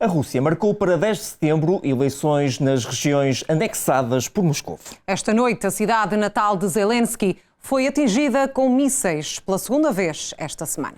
A Rússia marcou para 10 de setembro eleições nas regiões anexadas por Moscovo. Esta noite, a cidade natal de Zelensky foi atingida com mísseis pela segunda vez esta semana.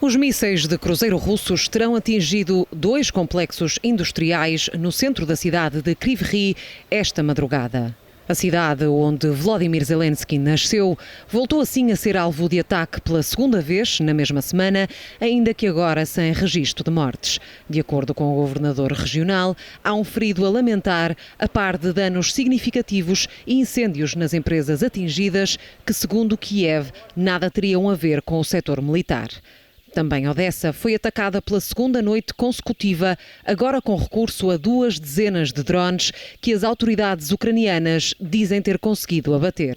Os mísseis de cruzeiro russos terão atingido 2 complexos industriais no centro da cidade de Kryvyi Rih esta madrugada. A cidade onde Volodymyr Zelensky nasceu voltou assim a ser alvo de ataque pela segunda vez na mesma semana, ainda que agora sem registro de mortes. De acordo com o governador regional, há um ferido a lamentar, a par de danos significativos e incêndios nas empresas atingidas, que, segundo Kiev, nada teriam a ver com o setor militar. Também Odessa foi atacada pela segunda noite consecutiva, agora com recurso a 2 dezenas de drones que as autoridades ucranianas dizem ter conseguido abater.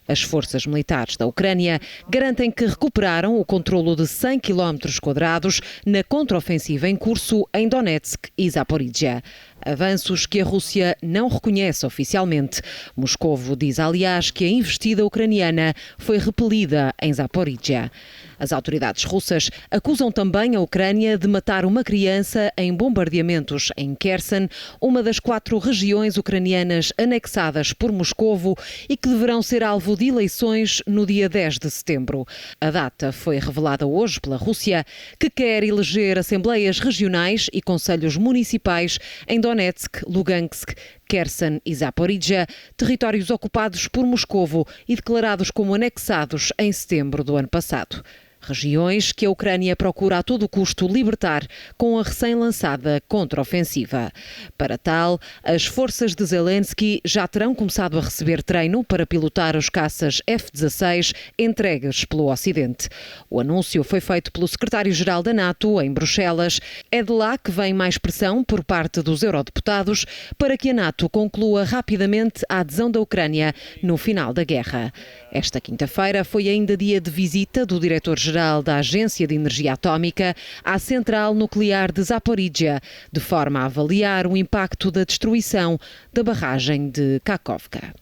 As forças militares da Ucrânia garantem que recuperaram o controlo de 100 km² na contraofensiva em curso em Donetsk e Zaporizhia. Avanços que a Rússia não reconhece oficialmente. Moscovo diz, aliás, que a investida ucraniana foi repelida em Zaporizhia. As autoridades russas acusam também a Ucrânia de matar uma criança em bombardeamentos em Kherson, uma das 4 regiões ucranianas anexadas por Moscovo e que deverão ser alvo de eleições no dia 10 de setembro. A data foi revelada hoje pela Rússia, que quer eleger assembleias regionais e conselhos municipais em Donetsk, Lugansk, Kherson e Zaporizhia, territórios ocupados por Moscovo e declarados como anexados em setembro do ano passado. Regiões que a Ucrânia procura a todo custo libertar com a recém-lançada contraofensiva. Para tal, as forças de Zelensky já terão começado a receber treino para pilotar os caças F-16 entregues pelo Ocidente. O anúncio foi feito pelo secretário-geral da NATO em Bruxelas. É de lá que vem mais pressão por parte dos eurodeputados para que a NATO conclua rapidamente a adesão da Ucrânia no final da guerra. Esta quinta-feira foi ainda dia de visita do diretor-geral da Agência de Energia Atómica à central nuclear de Zaporizhia, de forma a avaliar o impacto da destruição da barragem de Kakhovka.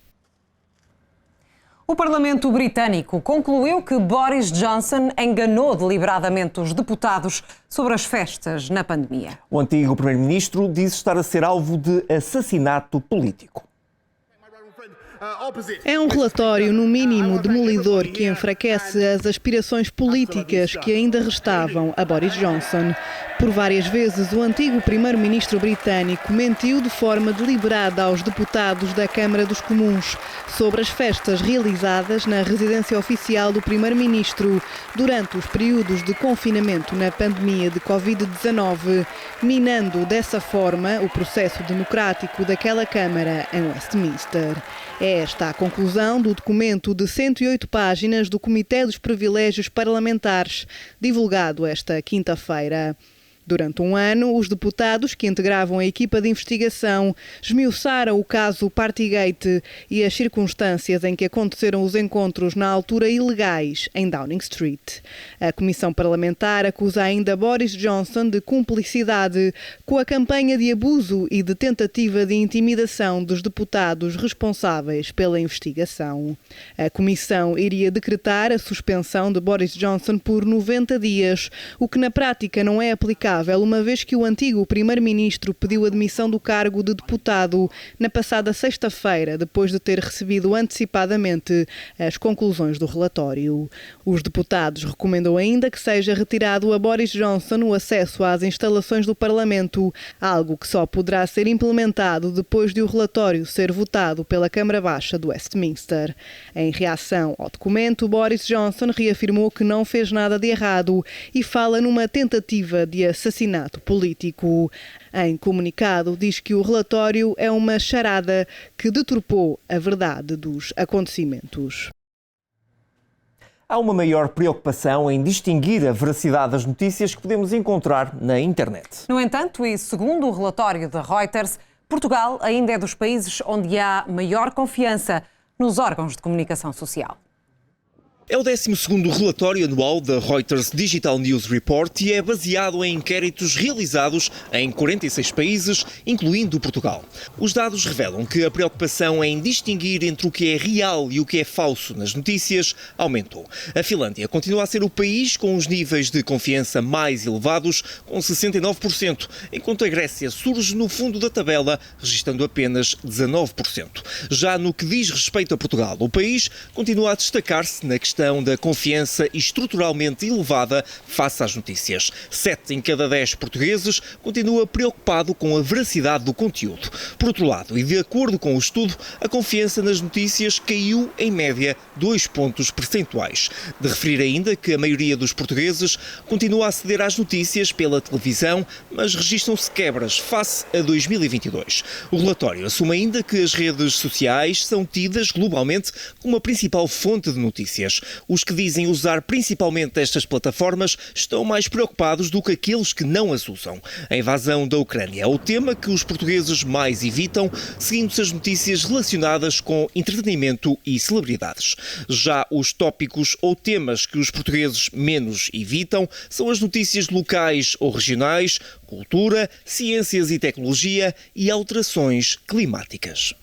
O Parlamento britânico concluiu que Boris Johnson enganou deliberadamente os deputados sobre as festas na pandemia. O antigo primeiro-ministro diz estar a ser alvo de assassinato político. É um relatório, no mínimo, demolidor que enfraquece as aspirações políticas que ainda restavam a Boris Johnson. Por várias vezes, o antigo primeiro-ministro britânico mentiu de forma deliberada aos deputados da Câmara dos Comuns sobre as festas realizadas na residência oficial do primeiro-ministro durante os períodos de confinamento na pandemia de Covid-19, minando dessa forma o processo democrático daquela Câmara em Westminster. É esta a conclusão do documento de 108 páginas do Comitê dos Privilégios Parlamentares, divulgado esta quinta-feira. Durante um ano, os deputados que integravam a equipa de investigação esmiuçaram o caso Partygate e as circunstâncias em que aconteceram os encontros na altura ilegais em Downing Street. A Comissão Parlamentar acusa ainda Boris Johnson de cumplicidade com a campanha de abuso e de tentativa de intimidação dos deputados responsáveis pela investigação. A Comissão iria decretar a suspensão de Boris Johnson por 90 dias, o que na prática não é aplicável, uma vez que o antigo primeiro-ministro pediu admissão do cargo de deputado na passada sexta-feira, depois de ter recebido antecipadamente as conclusões do relatório. Os deputados recomendam ainda que seja retirado a Boris Johnson o acesso às instalações do Parlamento, algo que só poderá ser implementado depois de o relatório ser votado pela Câmara Baixa de Westminster. Em reação ao documento, Boris Johnson reafirmou que não fez nada de errado e fala numa tentativa de assassinato político. Em comunicado, diz que o relatório é uma charada que deturpou a verdade dos acontecimentos. Há uma maior preocupação em distinguir a veracidade das notícias que podemos encontrar na internet. No entanto, e segundo o relatório da Reuters, Portugal ainda é dos países onde há maior confiança nos órgãos de comunicação social. É o 12º relatório anual da Reuters Digital News Report e é baseado em inquéritos realizados em 46 países, incluindo Portugal. Os dados revelam que a preocupação em distinguir entre o que é real e o que é falso nas notícias aumentou. A Finlândia continua a ser o país com os níveis de confiança mais elevados, com 69%, enquanto a Grécia surge no fundo da tabela, registrando apenas 19%. Já no que diz respeito a Portugal, o país continua a destacar-se na questão da confiança estruturalmente elevada face às notícias. 7 em cada 10 portugueses continua preocupado com a veracidade do conteúdo. Por outro lado, e de acordo com o estudo, a confiança nas notícias caiu em média 2 pontos percentuais. De referir ainda que a maioria dos portugueses continua a aceder às notícias pela televisão, mas registram-se quebras face a 2022. O relatório assume ainda que as redes sociais são tidas globalmente como a principal fonte de notícias. Os que dizem usar principalmente estas plataformas estão mais preocupados do que aqueles que não as usam. A invasão da Ucrânia é o tema que os portugueses mais evitam, seguindo-se as notícias relacionadas com entretenimento e celebridades. Já os tópicos ou temas que os portugueses menos evitam são as notícias locais ou regionais, cultura, ciências e tecnologia e alterações climáticas.